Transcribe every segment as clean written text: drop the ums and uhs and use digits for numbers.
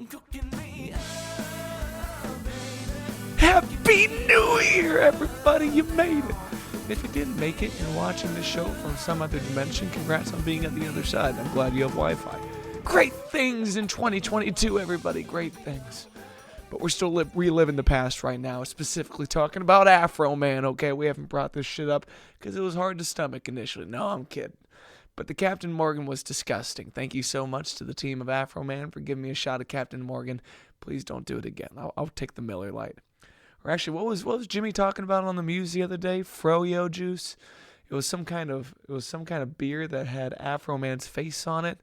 Cooking me up, baby. Happy New Year, everybody! You made it. If you didn't make it, you're watching the show from some other dimension. Congrats on being at the other side. I'm glad you have Wi-Fi. Great things in 2022, everybody. Great things. But we're still reliving the past right now, specifically talking about Afroman, okay? We haven't brought this shit up because it was hard to stomach initially. No, I'm kidding. But the Captain Morgan was disgusting. Thank you so much to the team of Afroman for giving me a shot at Captain Morgan. Please don't do it again. I'll take the Miller Lite. Or actually, what was Jimmy talking about on the Muse the other day? Froyo juice. It was some kind of beer that had Afroman's face on it.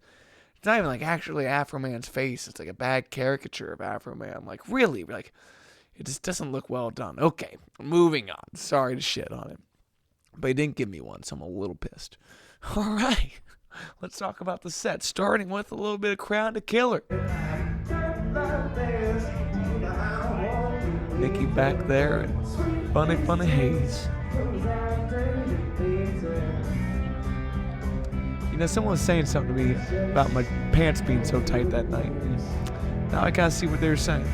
It's not even like actually Afroman's face. It's like a bad caricature of Afroman. Like really, like it just doesn't look well done. Okay, moving on. Sorry to shit on it, but he didn't give me one, so I'm a little pissed. All right, let's talk about the set, starting with a little bit of Crown to Killer. Nikki back there and Funny Haze. You know, someone was saying something to me about my pants being so tight that night. Now I gotta see what they were saying.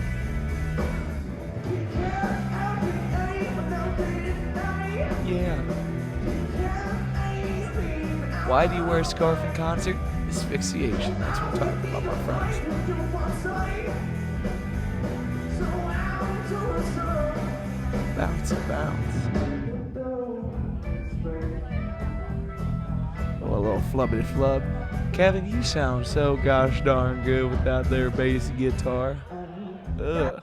Yeah. Why do you wear a scarf in concert? Asphyxiation. That's what I'm talking about, my friends. Bounce and bounce. Oh, a little flubbity flub. Kevin, you sound so gosh darn good with that there bass guitar. Ugh.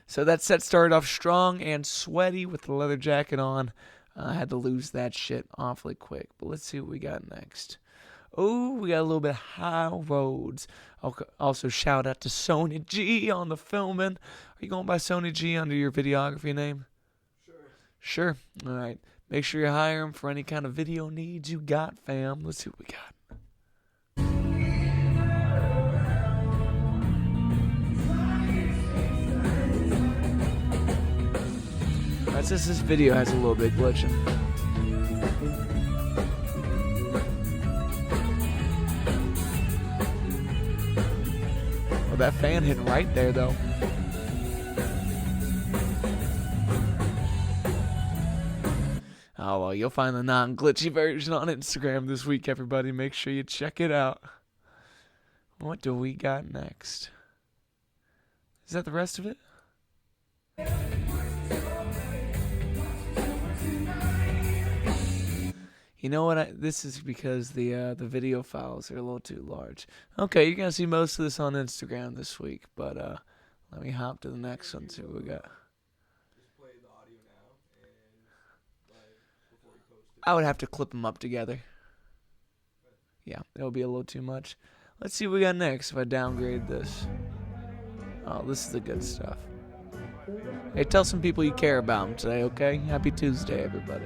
So that set started off strong and sweaty with the leather jacket on. I had to lose that shit awfully quick. But let's see what we got next. Oh, we got a little bit of High Roads. Also, shout out to Sony G on the filming. Are you going by Sony G under your videography name? Sure. All right. Make sure you hire him for any kind of video needs you got, fam. Let's see what we got. Alright, since this video has a little bit glitching. Well, that fan hit right there, though. Oh, well, you'll find the non-glitchy version on Instagram this week, everybody. Make sure you check it out. What do we got next? Is that the rest of it? You know what? This is because the video files are a little too large. Okay, you're going to see most of this on Instagram this week, but let me hop to the next one, see what we got. I would have to clip them up together. Yeah, it'll be a little too much. Let's see what we got next if I downgrade this. Oh, this is the good stuff. Hey, tell some people you care about them today, okay? Happy Tuesday, everybody.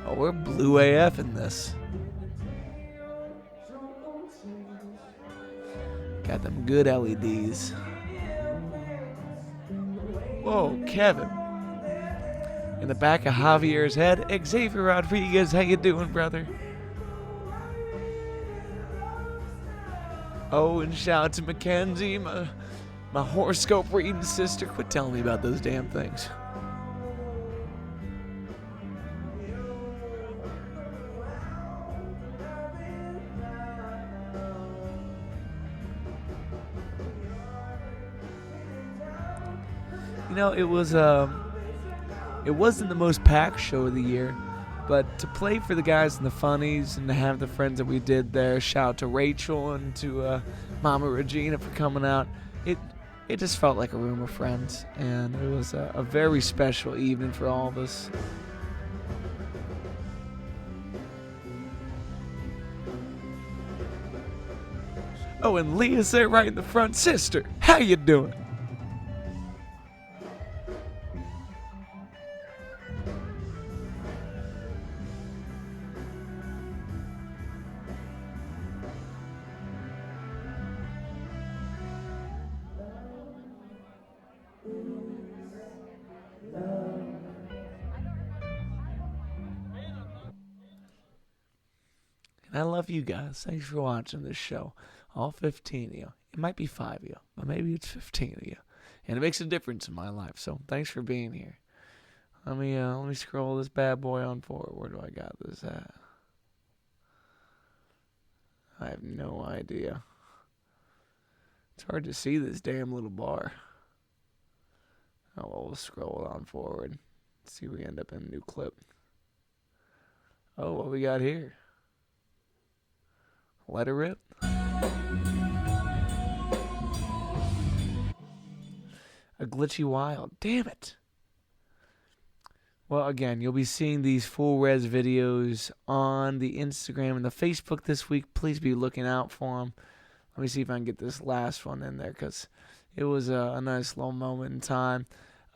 Oh, we're blue AF in this. Got them good LEDs. Whoa, Kevin. In the back of Javier's head, Xavier Rodriguez, how you doing, brother? Oh, and shout out to Mackenzie, my horoscope reading sister. Quit telling me about those damn things. You know, it wasn't the most packed show of the year, but to play for the guys in the funnies and to have the friends that we did there, shout out to Rachel and to Mama Regina for coming out, it just felt like a room of friends, and it was a very special evening for all of us. Oh, and Leah's there right in the front. Sister, how you doing? I love you guys. Thanks for watching this show. All 15 of you. It might be 5 of you, but maybe it's 15 of you. And it makes a difference in my life. So thanks for being here. Let me scroll this bad boy on forward. Where do I got this at? I have no idea. It's hard to see this damn little bar. Oh, well, we'll scroll on forward. See if we end up in a new clip. Oh, what we got here? Let it rip. A glitchy wild. Damn it. Well, again, you'll be seeing these full res videos on the Instagram and the Facebook this week. Please be looking out for them. Let me see if I can get this last one in there because it was a nice little moment in time.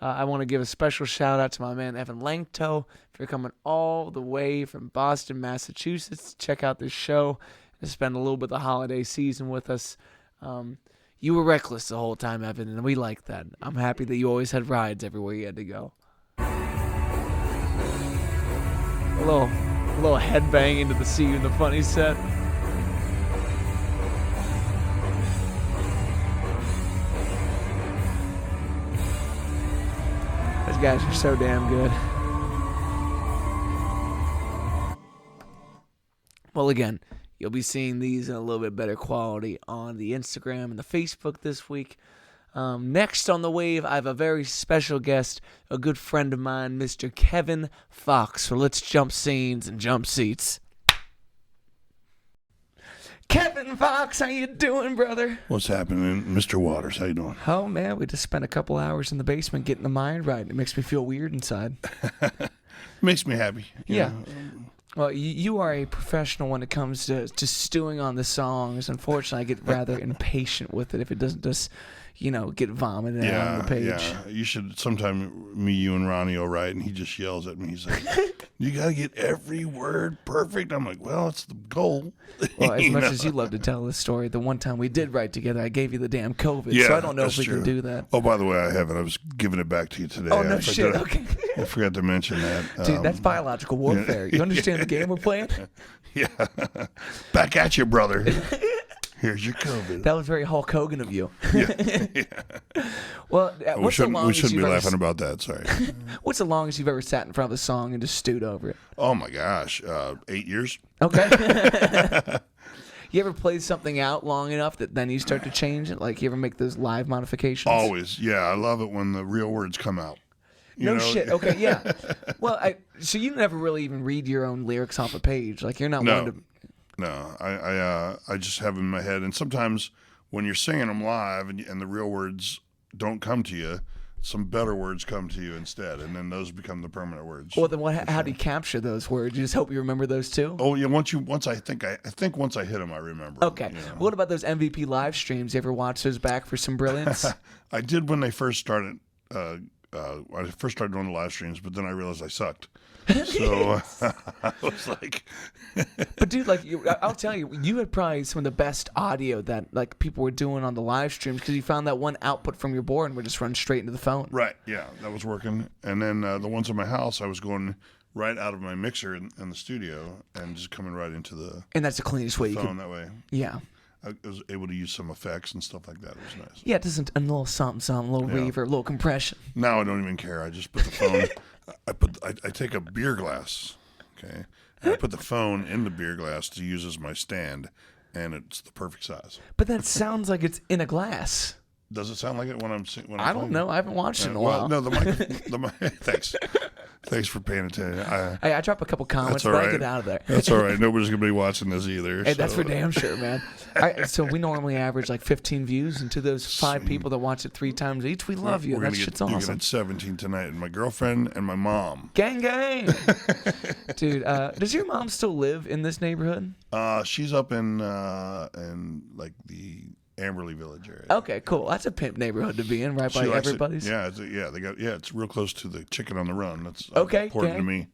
I want to give a special shout out to my man Evan Langto for coming all the way from Boston, Massachusetts to check out this show and spend a little bit of the holiday season with us. You were reckless the whole time, Evan, and we like that. I'm happy that you always had rides everywhere you had to go. A little headbang into the See You in the Funny set. Those guys are so damn good. Well, again, you'll be seeing these in a little bit better quality on the Instagram and the Facebook this week. Next on the wave, I have a very special guest, a good friend of mine, Mr. Kevin Fox. So let's jump scenes and jump seats. Kevin Fox, how you doing, brother? What's happening, Mr. Waters? How you doing? Oh, man, we just spent a couple hours in the basement getting the mind right. It makes me feel weird inside. Makes me happy. Yeah. know. Well, you are a professional when it comes to stewing on the songs. Unfortunately, I get rather impatient with it if it doesn't just, get vomited out on the page. Yeah. You should sometime you and Ronnie will write, and he just yells at me. He's like, "You got to get every word perfect." I'm like, "Well, it's the goal." Well, as much as you love to tell this story, the one time we did write together, I gave you the damn COVID, Yeah, so I don't know if we that's can true. do that. Oh, by the way, I haven't. I was giving it back to you today. Oh, no shit. Okay. I forgot to mention that. Dude, that's biological warfare. You understand the game we're playing? Yeah. Back at you, brother. Here's your COVID. That was very Hulk Hogan of you. Yeah. Well, We what's the shouldn't longest be you've ever laughing about that. Sorry. What's the longest you've ever sat in front of a song and just stewed over it? Oh my gosh, 8 years. Okay. You ever play something out long enough that then you start to change it? Like you ever make those live modifications? Always, yeah. I love it when the real words come out. No shit. Okay, yeah. Well, so you never really even read your own lyrics off a page. Like you're not one to. No, I just have them in my head, and sometimes when you're singing them live and the real words don't come to you, some better words come to you instead, and then those become the permanent words. Well, then how do you capture those words? You just hope you remember those too? Oh yeah, once I think once I hit them, I remember. Okay. What about those MVP live streams? You ever watch those back for some brilliance? I did when they first started. I first started doing the live streams, but then I realized I sucked. So I was like, But dude, I'll tell you, you had probably some of the best audio that like people were doing on the live streams because you found that one output from your board and would just run straight into the phone. right, yeah, that was working. And then the ones in my house, I was going right out of my mixer in the studio and just coming right into the And that's the cleanest way you phone could. that way. Yeah. I was able to use some effects and stuff like that. It was nice. Yeah, just a little something, a little reverb, a little compression. Now I don't even care. I just put the phone. I take a beer glass, okay, and I put the phone in the beer glass to use as my stand, and it's the perfect size. But that sounds like it's in a glass. Does it sound like it when I'm I don't know. I haven't watched it in a Well, while. no, the mic. Thanks. Thanks for paying attention. I drop a couple comments, all but I right. get out of there. That's all right. Nobody's gonna be watching this either. Hey, that's so. for damn sure, man. So we normally average like 15 views, and to those 5 people that watch it 3 times each, we love you. That shit's You're gonna awesome. get 17 tonight, and my girlfriend and my mom. Gang, gang. Dude, does your mom still live in this neighborhood? She's up in like the Amberley Village area. Okay, cool. That's a pimp neighborhood to be in, right She by likes it. everybody's. Yeah, it's real close to the Chicken on the Run. That's Okay, important to gang. me.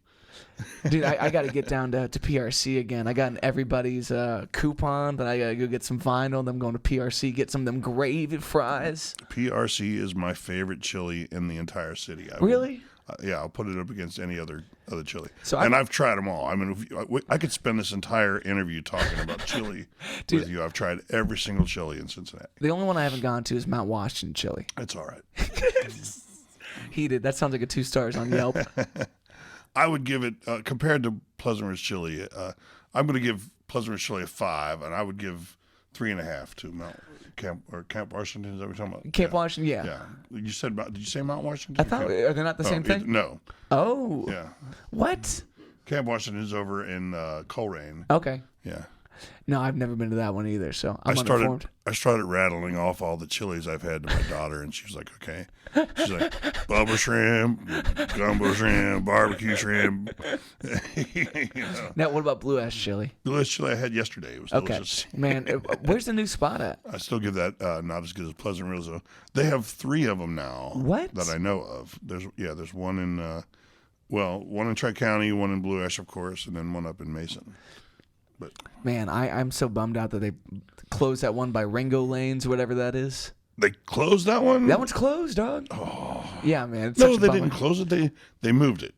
Dude, I got to get down to PRC again. I got an everybody's coupon, but I got to go get some vinyl. Then I'm going to PRC, get some of them gravy fries. PRC is my favorite chili in the entire city. Really? I'll put it up against any other chili. So I've tried them all. I mean, I could spend this entire interview talking about chili with you. I've tried every single chili in Cincinnati. The only one I haven't gone to is Mount Washington chili. It's all right. Heated. That sounds like a 2 stars on Yelp. I would give it compared to Pleasant Ridge chili. I'm going to give Pleasant Ridge chili a 5, and I would give 3.5 to Camp Washington. Is that what you're talking about? Camp Washington, yeah. Yeah. Did you say Mount Washington? I thought, are they not the same thing? No. Oh. Yeah. What? Camp Washington is over in Coleraine. Okay. Yeah. No, I've never been to that one either, so I'm uninformed. I started rattling off all the chilies I've had to my daughter, and she was like, okay. She's like, bubba shrimp, gumbo shrimp, barbecue shrimp. Now, what about Blue Ash chili? Blue Ash chili I had yesterday. It was delicious. Man, where's the new spot at? I still give that not as good as Pleasant Ridge, though. They have 3 of them now. What? That I know of. There's one in, one in Tri-County, one in Blue Ash, of course, and then one up in Mason. But man, I'm so bummed out that they closed that one by Ringo Lanes, whatever that is. They closed that one? That one's closed, dog. Oh. Yeah, man. It's no, such a they bummer. didn't close it. They moved it.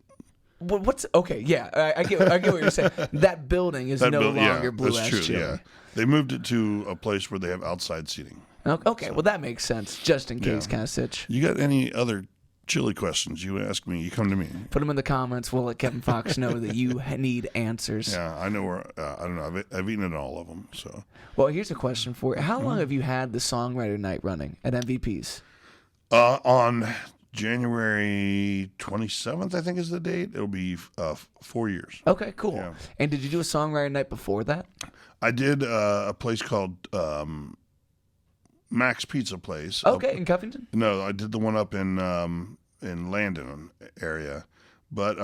What's okay? Yeah, I get what you're saying. That building is no longer Blue Ash true, chili. Yeah, they moved it to a place where they have outside seating. Okay, well that makes sense. Just in case, kind of sitch. You got any other chili questions? You ask me. You come to me. Put them in the comments. We'll let Kevin Fox know that you need answers. Yeah, I know where. I don't know. I've eaten at all of them. So. Well, here's a question for you. How long have you had the songwriter night running at MVPs? On January 27th, I think is the date. It'll be 4 years. Okay, cool. Yeah. And did you do a songwriter night before that? I did a place called Max Pizza Place. Okay, in Covington? No, I did the one up in Landon area, but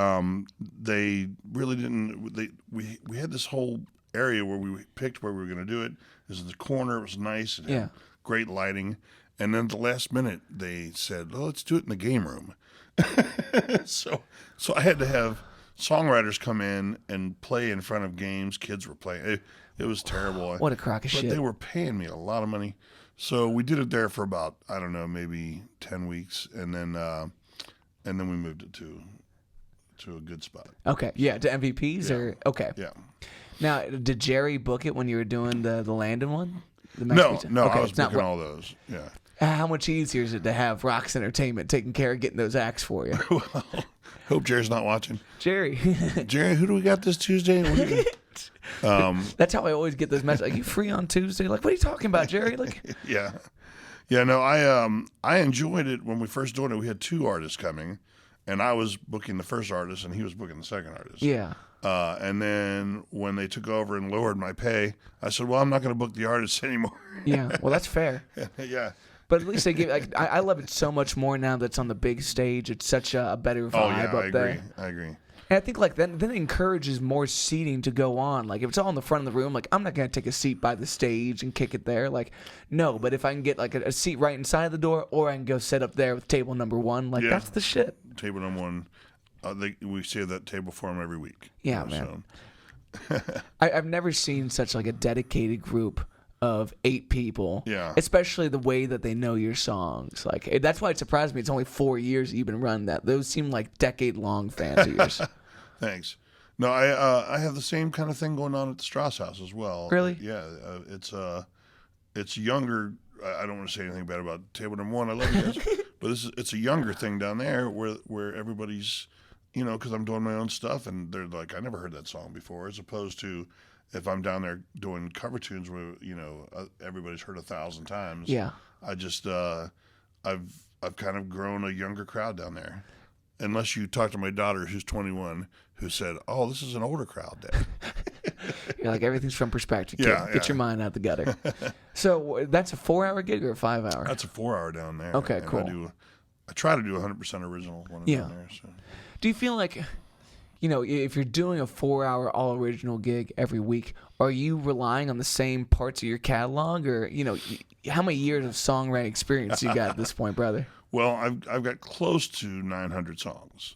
they really didn't. We had this whole area where we picked where we were going to do it. This is the corner. It was nice. It had great lighting. And then at the last minute, they said, "Oh, let's do it in the game room." so I had to have songwriters come in and play in front of games. Kids were playing. It was terrible. What a crock of shit. But they were paying me a lot of money. So we did it there for about, I don't know, maybe 10 weeks. And then we moved it to a good spot. Okay. Yeah, to MVPs or okay. Yeah. Now, did Jerry book it when you were doing the Landon one? The Max No, Pizza? no, Okay, I was it's not booking all those. Yeah. How much easier is it to have Rocks Entertainment taking care of getting those acts for you? Well, hope Jerry's not watching. Jerry. Jerry, who do we got this Tuesday? What are you That's how I always get those messages. Like, you free on Tuesday? Like, what are you talking about, Jerry? Like, Yeah. No, I enjoyed it when we first doing it. We had 2 artists coming, and I was booking the first artist, and he was booking the second artist. yeah. And then when they took over and lowered my pay, I said, "Well, I'm not going to book the artists anymore." Yeah. Well, that's fair. Yeah. But at least they give. Like, I love it so much more now that's on the big stage. It's such a better vibe Oh yeah, up there. I agree. And I think like then it encourages more seating to go on. Like if it's all in the front of the room, like I'm not gonna take a seat by the stage and kick it there. Like no, but if I can get like a seat right inside the door, or I can go sit up there with table number 1, like that's the shit. Table number 1. We save that table for them every week. Yeah, man. I've never seen such like a dedicated group of 8 people. Yeah. Especially the way that they know your songs. Like that's why it surprised me. It's only 4 years that you've been running that. Those seem like decade-long fans of yours. Thanks. No, I have the same kind of thing going on at the Strauss House as well. Really? Yeah. It's younger. I don't want to say anything bad about Table Number 1. I love you guys, but it's a younger thing down there where everybody's, because I'm doing my own stuff, and they're like, I never heard that song before, as opposed to if I'm down there doing cover tunes where everybody's heard 1,000 times. Yeah. I just I've kind of grown a younger crowd down there. Unless you talk to my daughter, who's 21, who said, "Oh, this is an older crowd, Dad." You're like, everything's from perspective, kid. Yeah, Get your mind out the gutter. So that's a 4-hour gig or a 5-hour? That's a 4-hour down there. Okay, and cool. I try to do 100% original when I'm down there. So. Do you feel like, if you're doing a 4-hour all original gig every week, are you relying on the same parts of your catalog, or how many years of songwriting experience you got at this point, brother? Well, I've got close to 900 songs.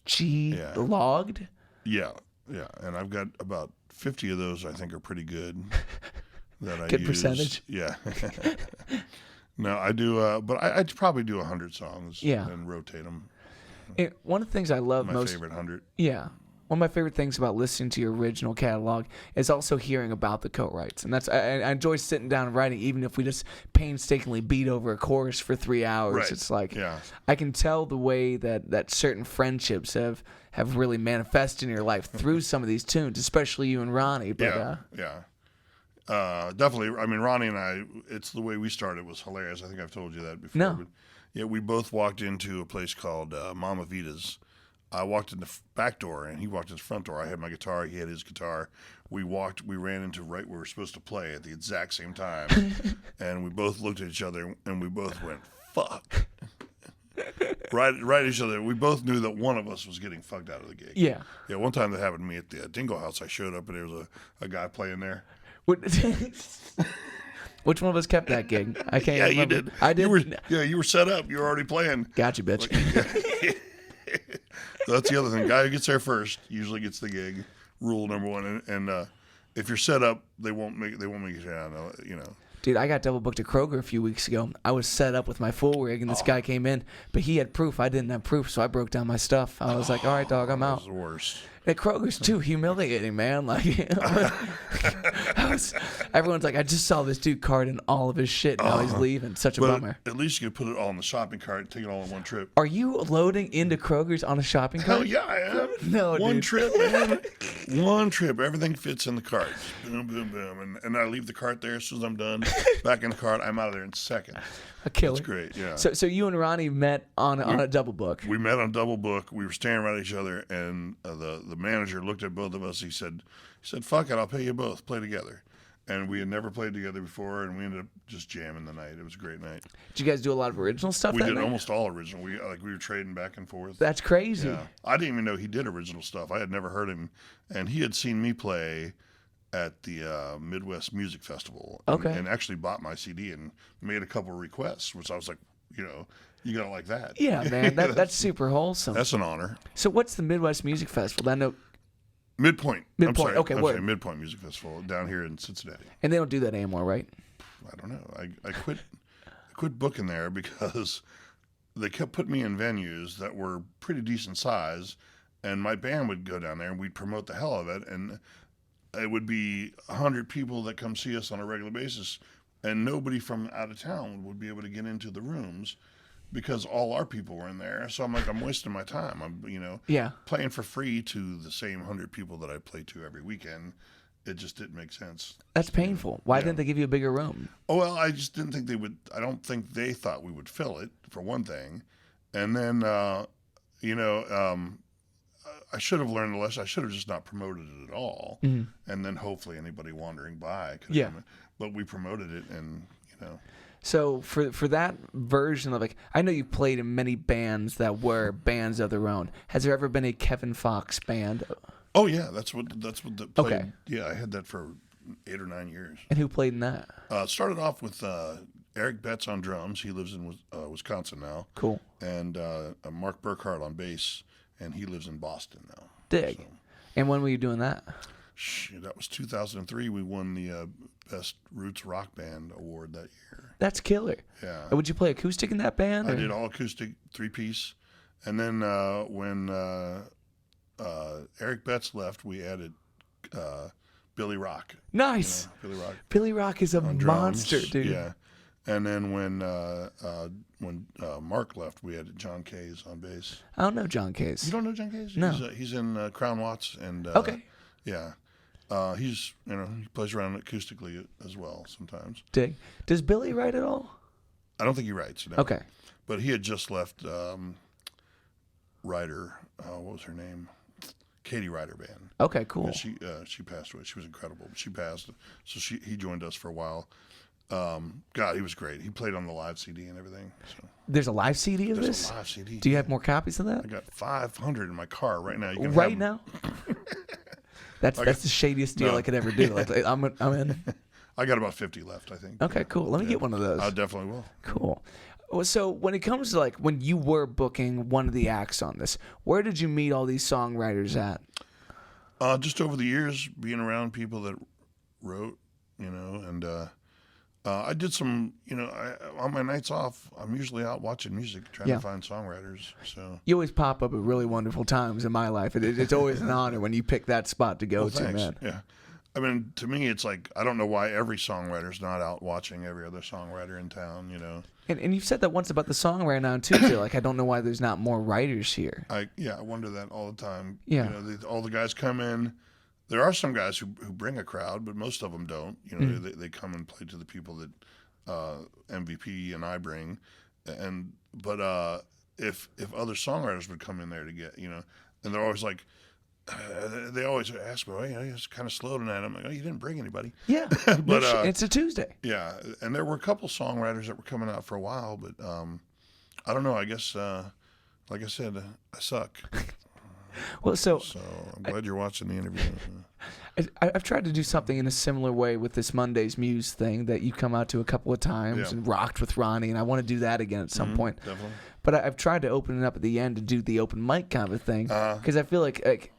Logged? Yeah, and I've got about 50 of those I think are pretty good that I Good use. percentage. Yeah. No, I do, but I'd probably do 100 songs and rotate them. One of the things I love My most. favorite 100. Yeah. One of my favorite things about listening to your original catalog is also hearing about the co-writes. And that's I enjoy sitting down and writing, even if we just painstakingly beat over a chorus for 3 hours. Right. It's like Yeah. I can tell the way that certain friendships have really manifested in your life through some of these tunes, especially you and Ronnie. But Definitely. I mean, Ronnie and I, it's the way we started was hilarious. I think I've told you that before. No. But yeah, we both walked into a place called Mama Vita's. I walked in the back door, and he walked in the front door. I had my guitar. He had his guitar. We ran into right where we were supposed to play at the exact same time. And we both looked at each other, and we both went, fuck. right at each other. We both knew that one of us was getting fucked out of the gig. yeah. Yeah, one time that happened to me at the Dingle House. I showed up, and there was a guy playing there. Which one of us kept that gig? I can't Yeah, remember. you did. I did. You were set up. You were already playing. Gotcha, bitch. So that's the other thing. Guy who gets there first usually gets the gig. Rule number one. And if you're set up, they won't make you down. You know. Dude, I got double booked at Kroger a few weeks ago. I was set up with my full rig, and this guy came in, but he had proof. I didn't have proof, so I broke down my stuff. I was like, all right, dog, I'm That out. was the worst. At Kroger's too humiliating, man. Like, everyone's like, I just saw this dude carting all of his shit. Now he's leaving. Such a But bummer. at least you could put it all in the shopping cart and take it all in one trip. Are you loading into Kroger's on a shopping cart? Hell yeah, I am. No, one dude. trip, man. One trip. Everything fits in the cart. Just boom, boom, boom. And I leave the cart there as soon as I'm done. Back in the cart. I'm out of there in seconds. A killer. That's great, yeah. So you and Ronnie met on a double book. We met on double book. We were standing right at each other, and the manager looked at both of us. He said, "Fuck it, I'll pay you both. Play together." And we had never played together before, and we ended up just jamming the night. It was a great night. Did you guys do a lot of original stuff We that did night? almost all original. We were trading back and forth. That's crazy. Yeah, I didn't even know he did original stuff. I had never heard him, and he had seen me play at the Midwest Music Festival. Okay. And actually bought my CD and made a couple of requests, which I was like, you gotta like that. Yeah, man. That's super wholesome. That's an honor. So what's the Midwest Music Festival? I know, Midpoint. Midpoint, I'm sorry. okay, I'm word. sorry, Midpoint Music Festival down here in Cincinnati. and they don't do that anymore, right? I don't know. I quit booking there because they kept putting me in venues that were pretty decent size, and my band would go down there and we'd promote the hell of it, and it would be 100 people that come see us on a regular basis, and nobody from out of town would be able to get into the rooms because all our people were in there. So I'm like, I'm wasting my time. I'm Yeah. playing for free to the same 100 people that I play to every weekend. It just didn't make sense. That's painful. Why Yeah. didn't they give you a bigger room? Oh, well, I just didn't think they would. I don't think they thought we would fill it, for one thing. And then, I should have learned a lesson. I should have just not promoted it at all. And then hopefully anybody wandering by could Yeah. come in. But we promoted it, and, So for that version of, like, I know you played in many bands that were bands of their own. Has there ever been a Kevin Fox band? Oh, yeah, that's what the played. Okay. Yeah, I had that for 8 or 9 years. And who played in that? Started off with Eric Betts on drums. He lives in Wisconsin now. Cool. And Mark Burkhart on bass, and he lives in Boston now. Dig. So, And when were you doing that? that was 2003. We won the Best Roots Rock Band award that year. That's killer. Yeah. And would you play acoustic in that band? I or- did all acoustic, 3-piece. And then when Eric Betts left, we added Billy Rock. Nice. Billy Rock Billy Rock is a on drums. monster, dude. Yeah. And then when Mark left, we added John Case on bass. I don't know John Case. You don't know John Case? No. He's in Crown Watts and Okay. Yeah. He's he plays around acoustically as well sometimes. Dig. Does Billy write at all? I don't think he writes. No. Okay. But he had just left Ryder. What was her name? Katie Ryder band. Okay, cool. Yeah, she passed away. She was incredible. But she passed, so he joined us for a while. God, he was great. He played on the live CD and everything. So There's a live CD of there's this? a live CD. Do you have more copies of that? I got 500 in my car right now. You can Right have now? That's the shadiest deal No. I could ever do. Like I'm in. I got about 50 left, I think. Okay, cool. Let me get one of those. I definitely will. Cool. Well, so when it comes to, like, when you were booking one of the acts on this, where did you meet all these songwriters at? Just over the years, being around people that wrote, and I did some, on my nights off, I'm usually out watching music, trying to find songwriters. So You always pop up at really wonderful times in my life. It's always an honor when you pick that spot to go to, thanks. man. Yeah. I mean, to me, it's like, I don't know why every songwriter's not out watching every other songwriter in town, And you've said that once about the songwriter now too. Phil. Like, I don't know why there's not more writers here. I wonder that all the time. Yeah. All the guys come in. There are some guys who bring a crowd, but most of them don't. They come and play to the people that MVP and I bring, but if other songwriters would come in there to get, and they're always like, they always ask me, well, it's kind of slow tonight. I'm like, oh, you didn't bring anybody. Yeah, but it's a Tuesday. Yeah, and there were a couple songwriters that were coming out for a while, but I don't know. I guess, like I said, I suck. Well, so I'm glad you're watching the interview. I've tried to do something in a similar way with this Monday's Muse thing that you come out to a couple of times and rocked with Ronnie, and I want to do that again at some point. Definitely. But I've tried to open it up at the end to do the open mic kind of a thing because I feel like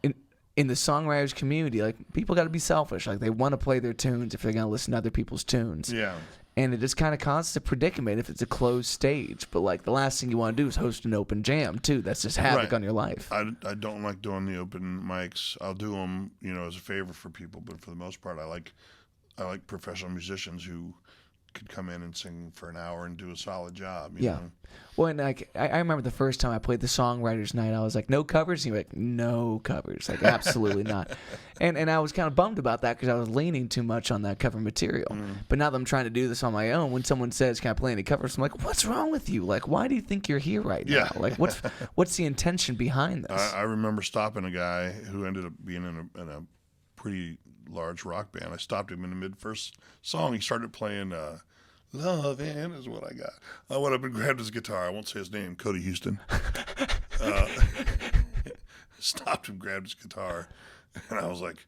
in the songwriters community, like people got to be selfish. Like they want to play their tunes if they're going to listen to other people's tunes. Yeah. And it just kind of causes a predicament if it's a closed stage. But like the last thing you want to do is host an open jam too. That's just havoc on your life. I don't like doing the open mics. I'll do them, as a favor for people. But for the most part, I like professional musicians who could come in and sing for an hour and do a solid job. You know? Well, and like I remember the first time I played the Songwriters Night, I was like, no covers? And you're like, no covers. Like, absolutely not. And I was kind of bummed about that because I was leaning too much on that cover material. But now that I'm trying to do this on my own, when someone says, can I play any covers? I'm like, what's wrong with you? Like, why do you think you're here right now? Like, what's the intention behind this? I remember stopping a guy who ended up being in a pretty large rock band. I stopped him in the mid-first song. He started playing Lovin' is what I got. I went up and grabbed his guitar. I won't say his name, Cody Houston. Stopped him, grabbed his guitar, and I was like,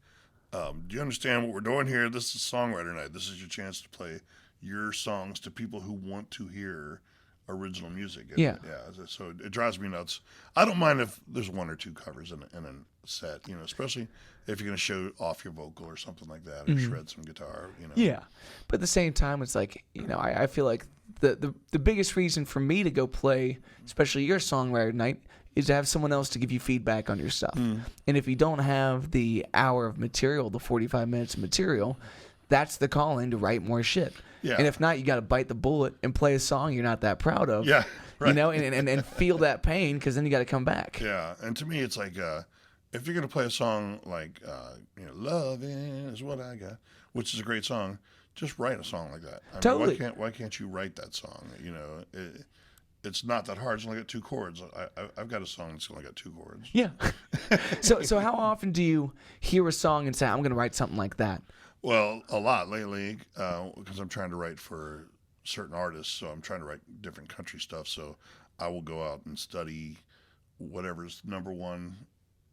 do you understand what we're doing here? This is Songwriter Night. This is your chance to play your songs to people who want to hear original music. And, so it drives me nuts. I don't mind if there's one or two covers in a set, especially if you're going to show off your vocal or something like that, or shred some guitar, Yeah, but at the same time, it's like, I feel like the biggest reason for me to go play, especially your Songwriter Night, is to have someone else to give you feedback on your stuff. And if you don't have the hour of material, the 45 minutes of material, that's the calling to write more shit. Yeah. And if not, you got to bite the bullet and play a song you're not that proud of. Yeah, right. And feel that pain, because then you got to come back. Yeah, and to me, it's like, if you're going to play a song like, Lovin' is what I got, which is a great song, just write a song like that. Totally. Why can't you write that song? It's not that hard. It's only got two chords. I've got a song that's only got two chords. Yeah. So how often do you hear a song and say, I'm going to write something like that? Well, a lot lately, because I'm trying to write for certain artists, so I'm trying to write different country stuff. So I will go out and study whatever's number one,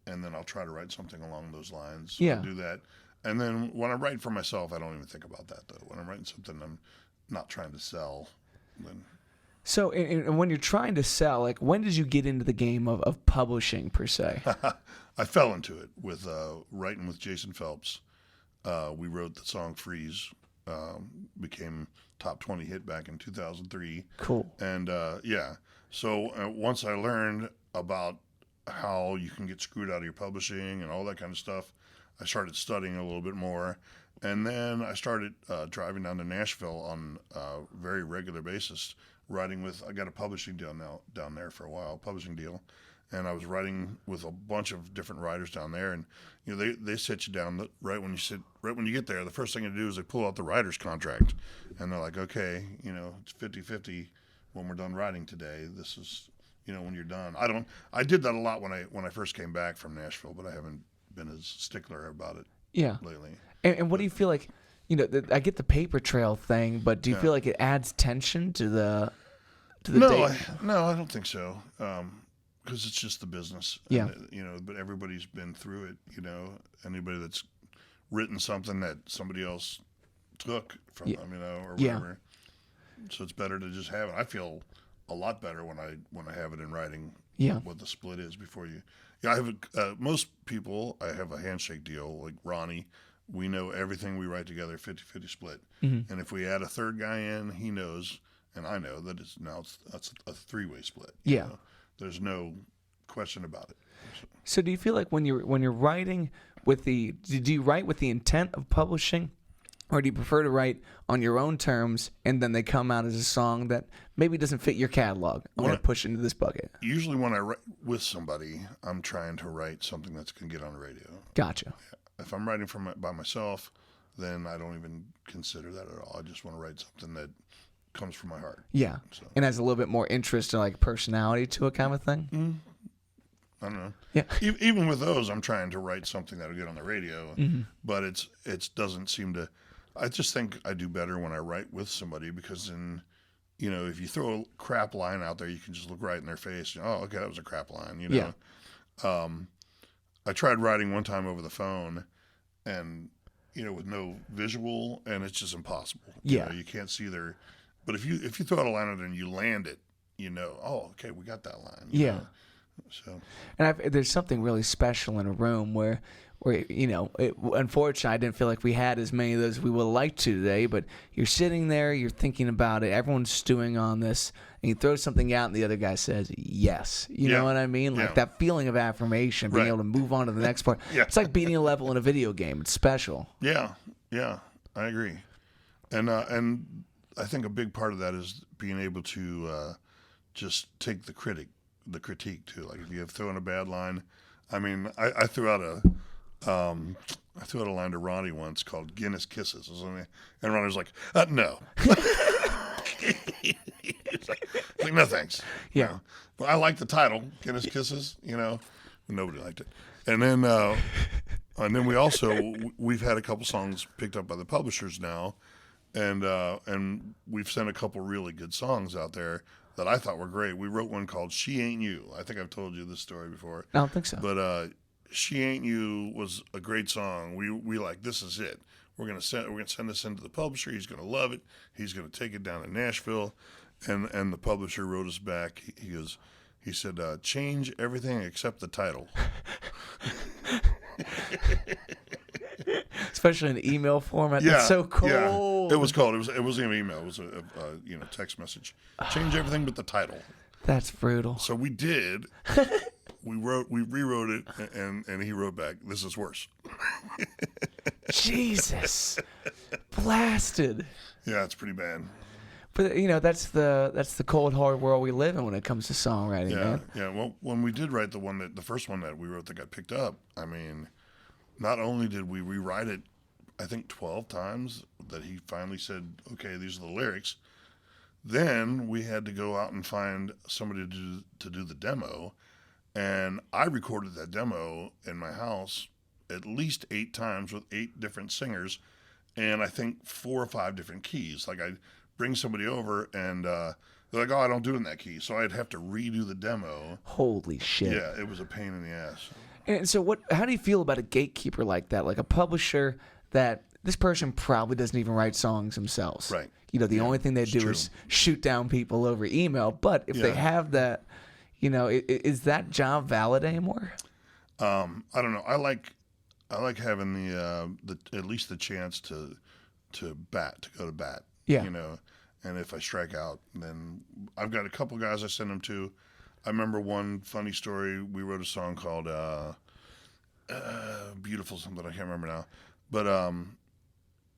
and then I'll try to write something along those lines. Yeah. I'll do that. And then when I'm writing for myself, I don't even think about that, though. When I'm writing something I'm not trying to sell, then... So and when you're trying to sell, like, when did you get into the game of publishing, per se? I fell into it with writing with Jason Phelps. We wrote the song Freeze, became top 20 hit back in 2003. Cool. And so once I learned about how you can get screwed out of your publishing and all that kind of stuff, I started studying a little bit more. And then I started driving down to Nashville on a very regular basis, writing with, I got a publishing deal now down there for a while, publishing deal. And I was writing with a bunch of different writers down there, and they sit you down right when you get there. The first thing they do is they pull out the writer's contract, and they're like, okay, it's 50-50 when we're done writing today. This is when you're done. I did that a lot when I first came back from Nashville, but I haven't been as stickler about it lately. And what do you feel like? I get the paper trail thing, but do you feel like it adds tension to the date? No, I don't think so. Because it's just the business. Yeah. And, but everybody's been through it. Anybody that's written something that somebody else took from them, or whatever. So it's better to just have it. I feel a lot better when I have it in writing. Yeah. What the split is before you. Yeah, I have most people. I have a handshake deal. Like Ronnie, we know everything we write together 50-50 split. Mm-hmm. And if we add a third guy in, he knows, and I know that that's a 3-way split. Yeah. There's no question about it. So do you feel like when you're writing do you write with the intent of publishing, or do you prefer to write on your own terms and then they come out as a song that maybe doesn't fit your catalog? I'm going to push into this bucket. Usually when I write with somebody, I'm trying to write something that's going to get on the radio. Gotcha. If I'm writing by myself, then I don't even consider that at all. I just want to write something that comes from my heart. Yeah. So. And has a little bit more interest and like personality to it, kind of thing. Mm-hmm. I don't know. Yeah. Even with those, I'm trying to write something that'll get on the radio, but it doesn't seem to. I just think I do better when I write with somebody, because then, if you throw a crap line out there, you can just look right in their face. Oh, okay, that was a crap line. Yeah. I tried writing one time over the phone, and with no visual, and it's just impossible. Yeah. You can't see their. But if you throw out a line out there and you land it, oh, okay, we got that line. Yeah. Know? So. And there's something really special in a room where unfortunately, I didn't feel like we had as many of those as we would have liked to today, but you're sitting there, you're thinking about it, everyone's stewing on this, and you throw something out and the other guy says, yes. You know what I mean? Like that feeling of affirmation, being able to move on to the next part. Yeah. It's like beating a level in a video game. It's special. Yeah, I agree. And I think a big part of that is being able to just take the critique too. Like if you have thrown a bad line, I mean, I threw out a line to Ronnie once called Guinness Kisses, and Ronnie was like, no. It's like, no thanks. Yeah. No. But I like the title, Guinness Kisses. Nobody liked it. And then we've had a couple songs picked up by the publishers now, and we've sent a couple really good songs out there that I thought were great. We wrote one called She Ain't You. I think I've told you this story before. I don't think so. But She Ain't You was a great song. We like, this is it. We're gonna send this into the publisher. He's gonna love it. He's gonna take it down to Nashville, and the publisher wrote us back. He said, change everything except the title. Especially in email format. That's so cool. Yeah. It was called. It wasn't an email. It was a text message. Change everything but the title. That's brutal. So we did. We rewrote it, and he wrote back, "This is worse." Jesus, blasted. Yeah, it's pretty bad. But that's the cold hard world we live in when it comes to songwriting, man. Yeah. Well, when we did write the first one that we wrote that got picked up, I mean, not only did we rewrite it, I think 12 times, that he finally said, "Okay, these are the lyrics." Then we had to go out and find somebody to do the demo, and I recorded that demo in my house at least 8 times with 8 different singers, and I think 4 or 5 different keys. Like I'd bring somebody over, and they're like, "Oh, I don't do it in that key," so I'd have to redo the demo. Holy shit. Yeah, it was a pain in the ass. And so how do you feel about a gatekeeper like that? Like a publisher that this person probably doesn't even write songs themselves. Right. The only thing they do true. is shoot down people over email. But if they have that, is that job valid anymore? I don't know. I like having the at least the chance to go to bat. Yeah. And if I strike out, then I've got a couple guys I send them to. I remember one funny story. We wrote a song called Beautiful something. I can't remember now. But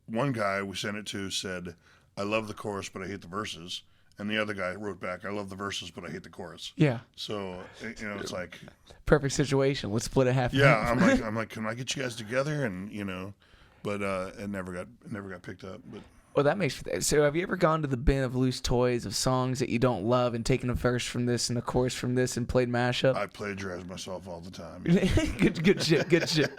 one guy we sent it to said, "I love the chorus, but I hate the verses." And the other guy wrote back, "I love the verses, but I hate the chorus." Yeah. So, it's like... Perfect situation. Let's split it half. Yeah, I'm like, can I get you guys together? And, but it never got picked up. But Well, that makes... So have you ever gone to the bin of loose toys of songs that you don't love and taken a verse from this and a chorus from this and played mashup? I plagiarize myself all the time. Good shit.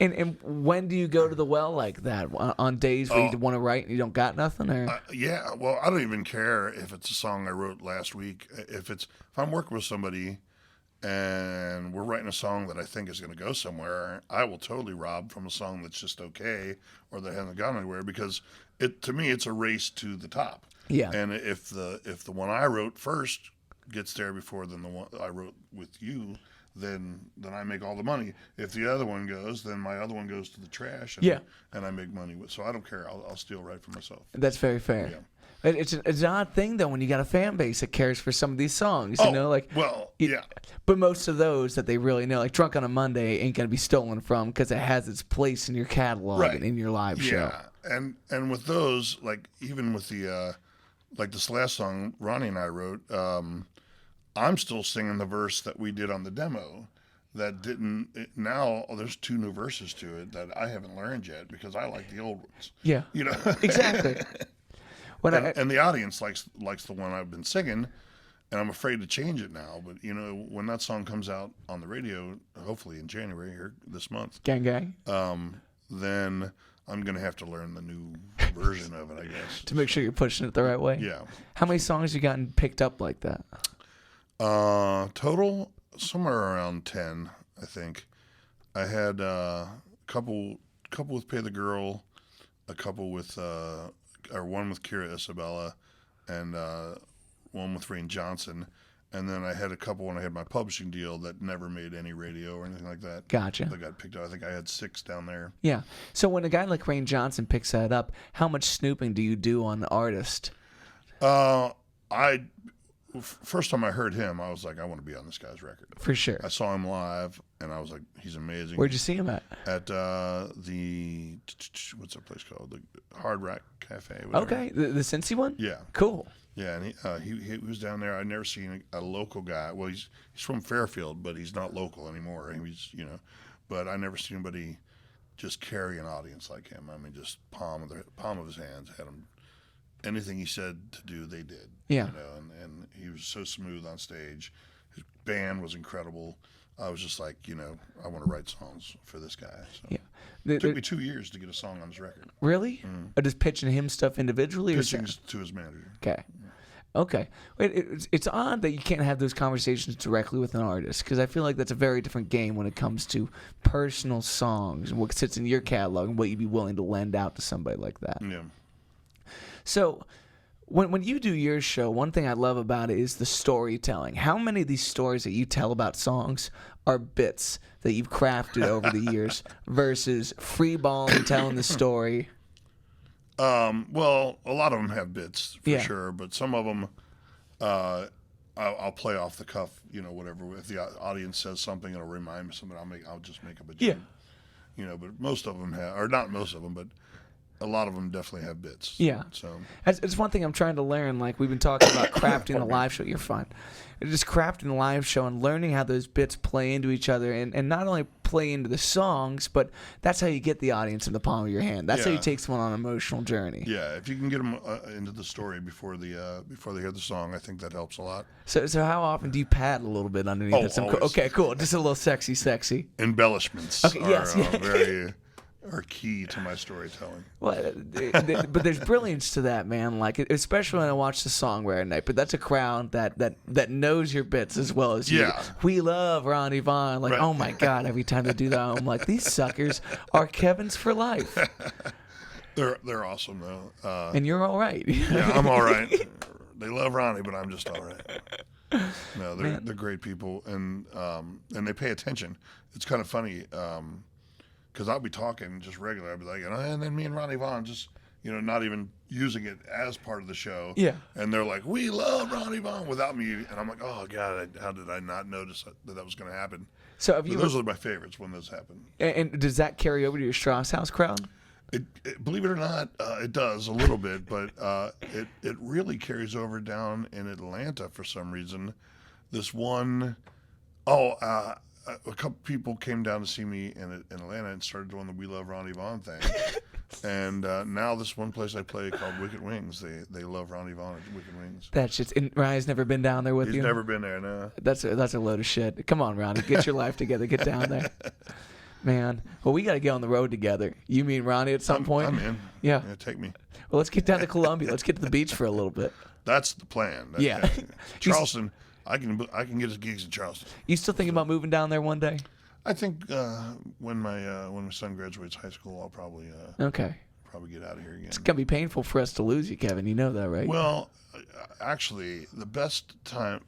And when do you go to the well like that? On days where you want to write and you don't got nothing? Or? Yeah, well, I don't even care if it's a song I wrote last week. If I'm working with somebody and we're writing a song that I think is going to go somewhere, I will totally rob from a song that's just okay or that hasn't gone anywhere, because to me it's a race to the top. Yeah. And if the one I wrote first gets there before than the one I wrote with you, then I make all the money. If the other one goes, then my other one goes to the trash. And, Yeah. and I make money with. So I don't care. I'll still write for myself. That's very fair. Yeah. It's an odd thing though when you got a fan base that cares for some of these songs, you know, like yeah. But most of those that they really know, like "Drunk on a Monday," ain't gonna be stolen from because it has its place in your catalog Right. and in your live show. Yeah, and with those, like even with the like this last song Ronnie and I wrote, I'm still singing the verse that we did on the demo. That didn't now. There's 2 new verses to it that I haven't learned yet because I like the old ones. Yeah, You know exactly. and the audience likes the one I've been singing, and I'm afraid to change it now. But you know, when that song comes out on the radio, hopefully in January here this month, gang, then I'm gonna have to learn the new version of it, I guess. to make sure you're pushing it the right way. Yeah. How many songs you gotten picked up like that? Total somewhere around 10, I think. I had a couple with Pay the Girl, a couple with or one with Kira Isabella, and one with Rain Johnson, and then I had a couple when I had my publishing deal that never made any radio or anything like that. Gotcha. That got picked up. I think I had 6 down there. Yeah. So when a guy like Rain Johnson picks that up, how much snooping do you do on the artist? First time I heard him, I was like, I want to be on this guy's record. For sure. I saw him live, and I was like, he's amazing. Where'd you see him at? At the what's that place called? The Hard Rock Cafe. Whatever. Okay, the Cincy one. Yeah. Cool. Yeah, and he was down there. I'd never seen a local guy. Well, he's from Fairfield, but he's not local anymore. He's but I never seen anybody just carry an audience like him. I mean, just palm of his hands had him. Anything he said to do, they did. Yeah. And he was so smooth on stage. His band was incredible. I was just like, I want to write songs for this guy. So. Yeah. It took me 2 years to get a song on his record. Really? Or just pitching him stuff individually? Pitching to his manager. Okay. Okay. It's odd that you can't have those conversations directly with an artist because I feel like that's a very different game when it comes to personal songs and what sits in your catalog and what you'd be willing to lend out to somebody like that. Yeah. So when you do your show, one thing I love about it is the storytelling. How many of these stories that you tell about songs are bits that you've crafted over the years versus freeballing telling the story? Well, a lot of them have bits for Yeah. sure, but some of them I'll play off the cuff, whatever. If the audience says something, it'll remind me something. I'll just make up a joke. Yeah. But most of them have, or not most of them, but a lot of them definitely have bits. Yeah. So It's one thing I'm trying to learn. Like we've been talking about crafting the live show. You're fine. Just crafting the live show and learning how those bits play into each other and not only play into the songs, but that's how you get the audience in the palm of your hand. That's how you take someone on an emotional journey. yeah, if you can get them into the story before they hear the song, I think that helps a lot. So how often do you pad a little bit underneath it? Always. Okay, cool. Just a little sexy. Embellishments Okay, are yes, yeah. are key to my storytelling. Well, but there's brilliance to that, man. Like especially when I watch the Songwriter Night. But that's a crowd that knows your bits as well as you. Yeah. We love Ronnie Vaughn. Like, Right. oh my God, every time they do that, I'm like, these suckers are Kevin's for life. They're awesome though. And you're all right. Yeah, I'm all right. They love Ronnie, but I'm just all right. No, they're great people, and they pay attention. It's kind of funny because I'll be talking just regular. I'll be like, and then me and Ronnie Vaughn just, not even using it as part of the show. Yeah. And they're like, we love Ronnie Vaughn without me, and I'm like, oh God, how did I not notice that was going to happen? So But those are my favorites when those happen. and does that carry over to your Strauss House crowd? Believe it or not, it does a little bit, but it really carries over down in Atlanta for some reason. This one, a couple people came down to see me in Atlanta and started doing the We Love Ronnie Vaughn thing. And now this one place I play called Wicked Wings, they love Ronnie Vaughn at Wicked Wings. That's just. And Ryan's never been down there with He's you. never been there, no. That's a load of shit. Come on, Ronnie, get your life together. Get down there, man. Well, we got to get on the road together. You mean Ronnie at some point? I'm in. Yeah. Take me. Well, let's get down to Columbia. Let's get to the beach for a little bit. That's the plan. Yeah. Charleston, I can get us gigs in Charleston. You still thinking about moving down there one day? I think when my son graduates high school, I'll probably get out of here again. It's gonna be painful for us to lose you, Kevin. You know that, right? Well, actually, the best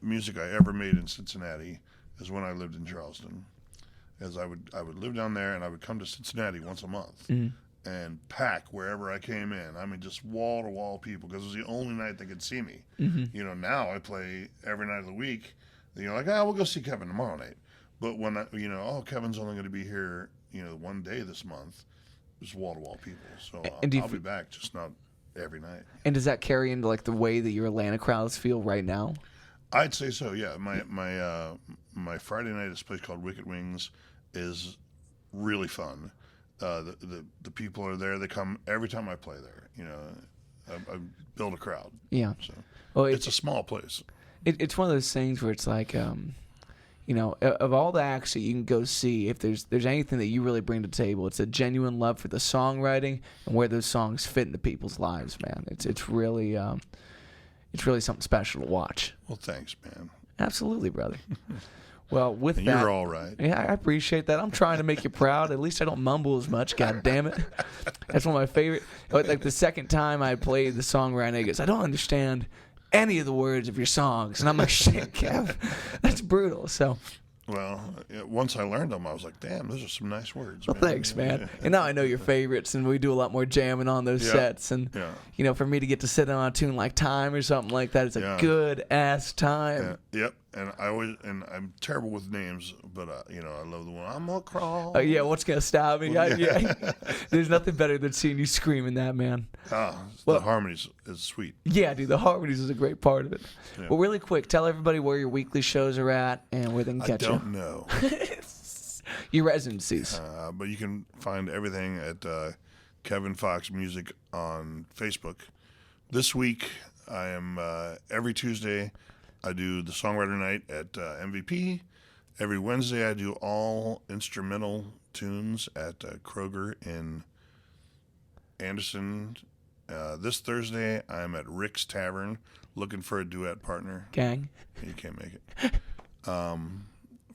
music I ever made in Cincinnati is when I lived in Charleston. As I would live down there, and I would come to Cincinnati once a month and pack wherever I came in. I mean, just wall to wall people, because it was the only night they could see me. You know, now I play every night of the week. You're like, we'll go see Kevin tomorrow night. But when Kevin's only going to be here, one day this month, it's wall to wall people. So I'll be back, just not every night. And does that carry into like the way that your Atlanta crowds feel right now? I'd say so. Yeah, my Friday night at this place called Wicked Wings is really fun. The people are there. They come every time I play there. I build a crowd. Yeah. So well, it's a small place. It's one of those things where it's like, of all the acts that you can go see, if there's anything that you really bring to the table, it's a genuine love for the songwriting and where those songs fit into people's lives, man. It's really something special to watch. Well, thanks, man. Absolutely, brother. Well, with and that, you're all right. Yeah, I appreciate that. I'm trying to make you proud. At least I don't mumble as much. God damn it. That's one of my favorite. Like the second time I played the songwriting, he goes, I don't understand any of the words of your songs. And I'm like, shit, Kev, that's brutal. So, well, once I learned them, I was like, damn, those are some nice words. Well, thanks, man. And now I know your favorites, and we do a lot more jamming on those sets. And, for me to get to sit on a tune like Time or something like that, it's a good-ass time. Yep. And I'm terrible with names, but, I love the one, I'm going to crawl. Oh, yeah, what's going to stop me? There's nothing better than seeing you screaming that, man. The harmonies is sweet. Yeah, dude, the harmonies is a great part of it. Yeah. Well, really quick, tell everybody where your weekly shows are at and where they can catch you. I don't know. Your residencies. But you can find everything at Kevin Fox Music on Facebook. This week, I am every Tuesday, I do the songwriter night at MVP. Every Wednesday, I do all instrumental tunes at Kroger in Anderson. This Thursday, I'm at Rick's Tavern looking for a duet partner. Gang. You can't make it.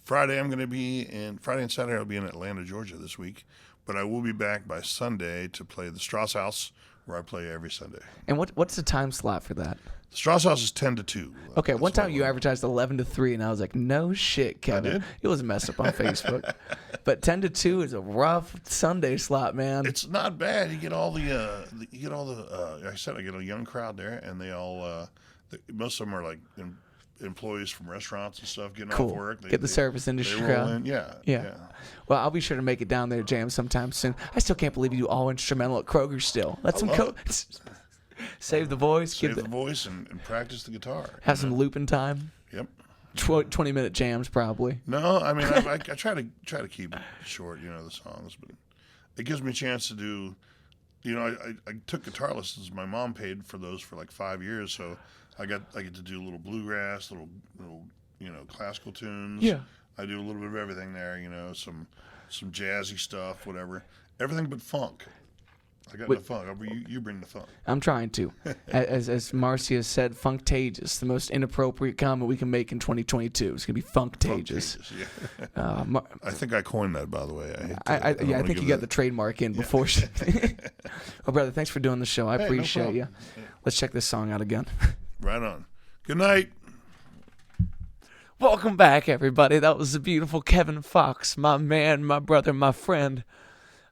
Friday and Saturday, I'll be in Atlanta, Georgia this week. But I will be back by Sunday to play the Strauss House, where I play every Sunday. And what's the time slot for that? The Strauss House is 10 to 2. Okay, one time you advertised 11 to 3, and I was like, no shit, Kevin. I did? It was messed up on Facebook. But 10 to 2 is a rough Sunday slot, man. It's not bad. You get all I said, I get a young crowd there, and they all, most of them are like employees from restaurants and stuff getting off work. Get the service industry crowd. Yeah. Well, I'll be sure to make it down there, jam, sometime soon. I still can't believe you do all instrumental at Kroger still. That's some Save the voice. Save the voice and practice the guitar. Have some looping time. Yep. 20-minute jams probably. No, I mean I try to keep it short, the songs, but it gives me a chance to do. I took guitar lessons. My mom paid for those for like 5 years, so I get to do a little bluegrass, little classical tunes. Yeah. I do a little bit of everything there. Some jazzy stuff, whatever. Everything but funk. I got the funk. You bring the funk. I'm trying to. As Marcia said, Funktagious, the most inappropriate comment we can make in 2022. It's going to be Funktagious. Yeah. I think I coined that, by the way. I think you got the trademark in before. Well, brother, thanks for doing the show. I appreciate you. Let's check this song out again. Right on. Good night. Welcome back, everybody. That was the beautiful Kevin Fox, my man, my brother, my friend.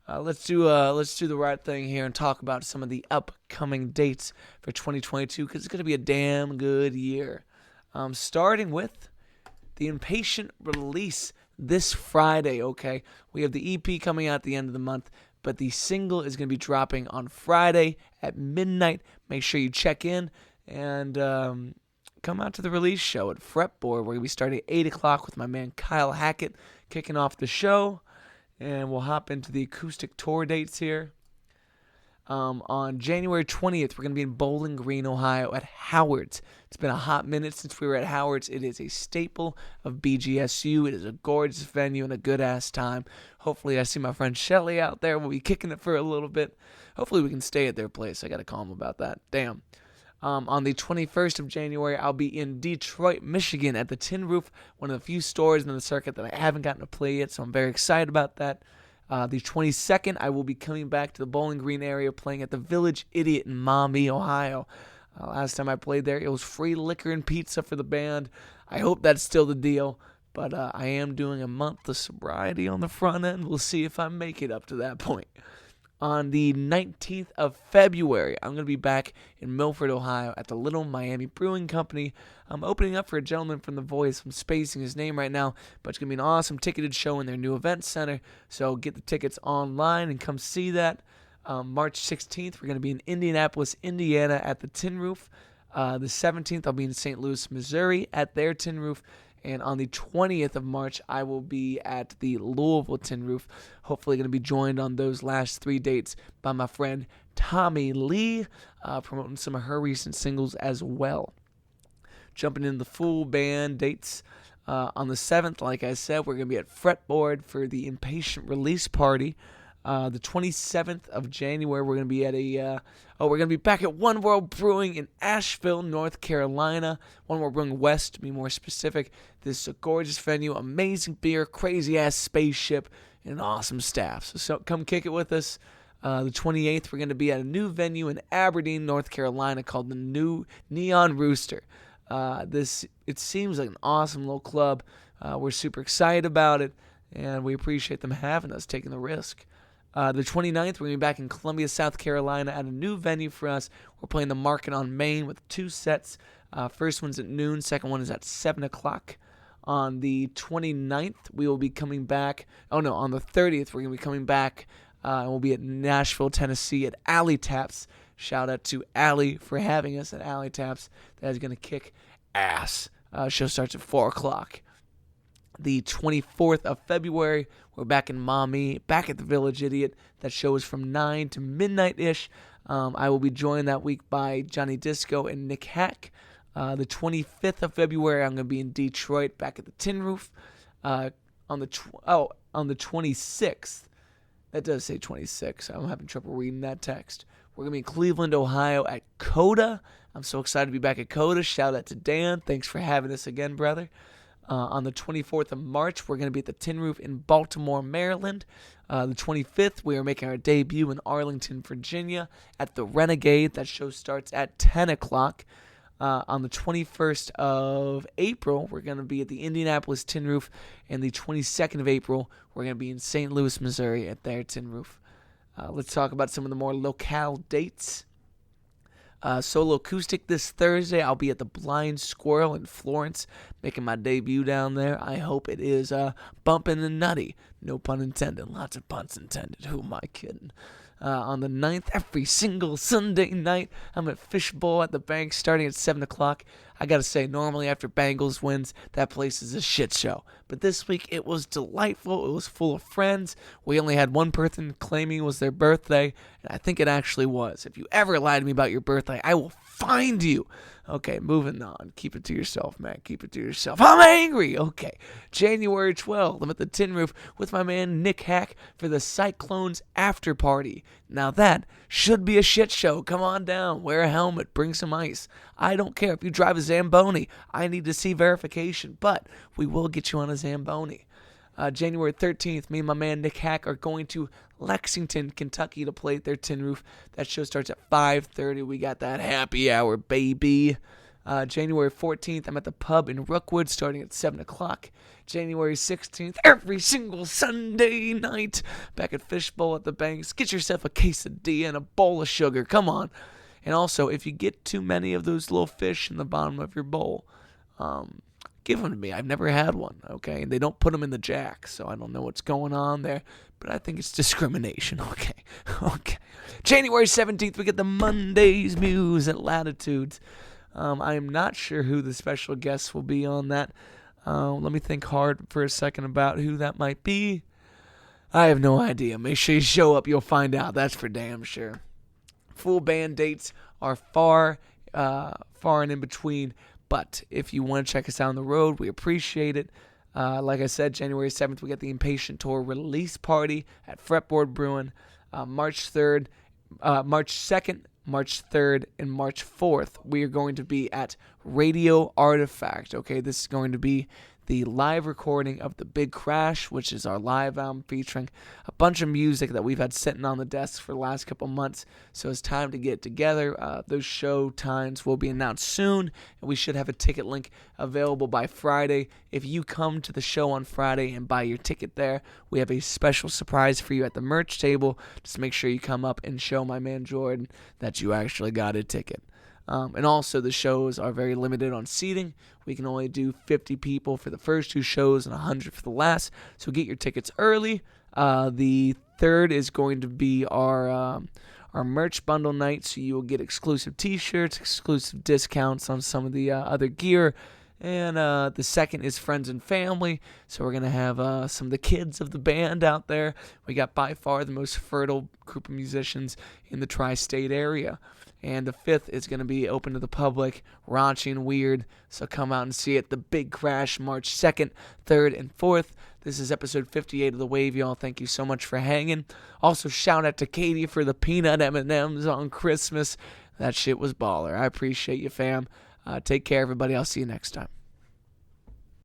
Let's do the right thing here and talk about some of the upcoming dates for 2022 because it's going to be a damn good year. Starting with the Impatient release this Friday. Okay, we have the EP coming out at the end of the month, but the single is going to be dropping on Friday at midnight. Make sure you check in and come out to the release show at Fretboard. We're going to be starting at 8 o'clock with my man Kyle Hackett kicking off the show. And we'll hop into the acoustic tour dates here. On January 20th, we're going to be in Bowling Green, Ohio at Howard's. It's been a hot minute since we were at Howard's. It is a staple of BGSU. It is a gorgeous venue and a good-ass time. Hopefully, I see my friend Shelly out there. We'll be kicking it for a little bit. Hopefully, we can stay at their place. I got to call them about that. Damn. On the 21st of January, I'll be in Detroit, Michigan at the Tin Roof, one of the few stores in the circuit that I haven't gotten to play yet, so I'm very excited about that. The 22nd, I will be coming back to the Bowling Green area playing at the Village Idiot in Maumee, Ohio. Last time I played there, it was free liquor and pizza for the band. I hope that's still the deal. But I am doing a month of sobriety on the front end. We'll see if I make it up to that point. On the 19th of February, I'm going to be back in Milford, Ohio at the Little Miami Brewing Company. I'm opening up for a gentleman from The Voice. I'm spacing his name right now, but it's going to be an awesome ticketed show in their new event center. So get the tickets online and come see that. March 16th, we're going to be in Indianapolis, Indiana at the Tin Roof. The 17th, I'll be in St. Louis, Missouri at their Tin Roof. And on the 20th of March, I will be at the Louisville Tin Roof. Hopefully going to be joined on those last 3 dates by my friend Tommy Lee, promoting some of her recent singles as well. Jumping into the full band dates. On the 7th, like I said, we're going to be at Fretboard for the Impatient release party. The 27th of January, we're going to be at we're going to be back at One World Brewing in Asheville, North Carolina. One World Brewing West, to be more specific. This is a gorgeous venue, amazing beer, crazy-ass spaceship, and an awesome staff. So come kick it with us. The 28th, we're going to be at a new venue in Aberdeen, North Carolina called the New Neon Rooster. It seems like an awesome little club. We're super excited about it, and we appreciate them having us, taking the risk. The 29th, we're going to be back in Columbia, South Carolina at a new venue for us. We're playing the Market on Main with 2 sets. First one's at noon, second one is at 7 o'clock. On the 29th, we will be coming back. On the 30th, we're going to be coming back, and we'll be at Nashville, Tennessee at Alley Taps. Shout out to Allie for having us at Alley Taps. That is going to kick ass. Show starts at 4 o'clock. The 24th of February, we're back in Maumee, back at the Village Idiot. That show is from 9 to midnight-ish. I will be joined that week by Johnny Disco and Nick Hack. The 25th of February, I'm going to be in Detroit, back at the Tin Roof. On the 26th, that does say 26. I'm having trouble reading that text. We're going to be in Cleveland, Ohio at Coda. I'm so excited to be back at Coda. Shout out to Dan. Thanks for having us again, brother. On the 24th of March, we're going to be at the Tin Roof in Baltimore, Maryland. The 25th, we are making our debut in Arlington, Virginia at the Renegade. That show starts at 10 o'clock. On the 21st of April, we're going to be at the Indianapolis Tin Roof. And the 22nd of April, we're going to be in St. Louis, Missouri at their Tin Roof. Let's talk about some of the more locale dates. Solo acoustic this Thursday. I'll be at the Blind Squirrel in Florence, making my debut down there. I hope it is bumping and nutty. No pun intended. Lots of puns intended. Who am I kidding? On the 9th, every single Sunday night, I'm at Fishbowl at the Bank starting at 7 o'clock. I gotta say, normally after Bengals wins, that place is a shit show. But this week, it was delightful. It was full of friends. We only had one person claiming it was their birthday, and I think it actually was. If you ever lie to me about your birthday, I will find you. Okay, moving on. Keep it to yourself, man. Keep it to yourself. I'm angry. Okay. January 12th, I'm at the Tin Roof with my man Nick Hack for the Cyclones After Party. Now that should be a shit show. Come on down. Wear a helmet. Bring some ice. I don't care if you drive a Zamboni. I need to see verification, but we will get you on a Zamboni. January 13th, me and my man Nick Hack are going to Lexington, Kentucky to play at their Tin Roof. That show starts at 5:30. We got that happy hour, baby. January 14th, I'm at the pub in Rookwood starting at 7 o'clock. January 16th, every single Sunday night, back at Fishbowl at the Banks. Get yourself a quesadilla and a bowl of sugar. Come on. And also, if you get too many of those little fish in the bottom of your bowl, give them to me. I've never had one, okay? And they don't put them in the jack, so I don't know what's going on there. But I think it's discrimination, okay? Okay. January 17th, we get the Mondays Muse at Latitudes. I am not sure who the special guests will be on that. Let me think hard for a second about who that might be. I have no idea. Make sure you show up. You'll find out. That's for damn sure. Full band dates are far and in between. But if you want to check us out on the road, we appreciate it. Like I said, January 7th, we got the Impatient Tour release party at Fretboard Brewing. March 3rd, March 2nd, March 3rd, and March 4th, we are going to be at Radio Artifact. Okay, this is going to be the live recording of The Big Crash, which is our live album featuring a bunch of music that we've had sitting on the desk for the last couple months. So it's time to get together. Those show times will be announced soon, and we should have a ticket link available by Friday. If you come to the show on Friday and buy your ticket there, we have a special surprise for you at the merch table. Just make sure you come up and show my man Jordan that you actually got a ticket. And also, the shows are very limited on seating. We can only do 50 people for the first 2 shows and 100 for the last. So get your tickets early. The third is going to be our merch bundle night. So you will get exclusive T-shirts, exclusive discounts on some of the other gear. And the second is friends and family. So we're going to have some of the kids of the band out there. We got by far the most fertile group of musicians in the tri-state area. And the fifth is going to be open to the public, raunchy and weird. So come out and see it. The Big Crash, March 2nd, 3rd, and 4th. This is episode 58 of The Wave, y'all. Thank you so much for hanging. Also, shout out to Katie for the peanut M&Ms on Christmas. That shit was baller. I appreciate you, fam. Take care, everybody. I'll see you next time.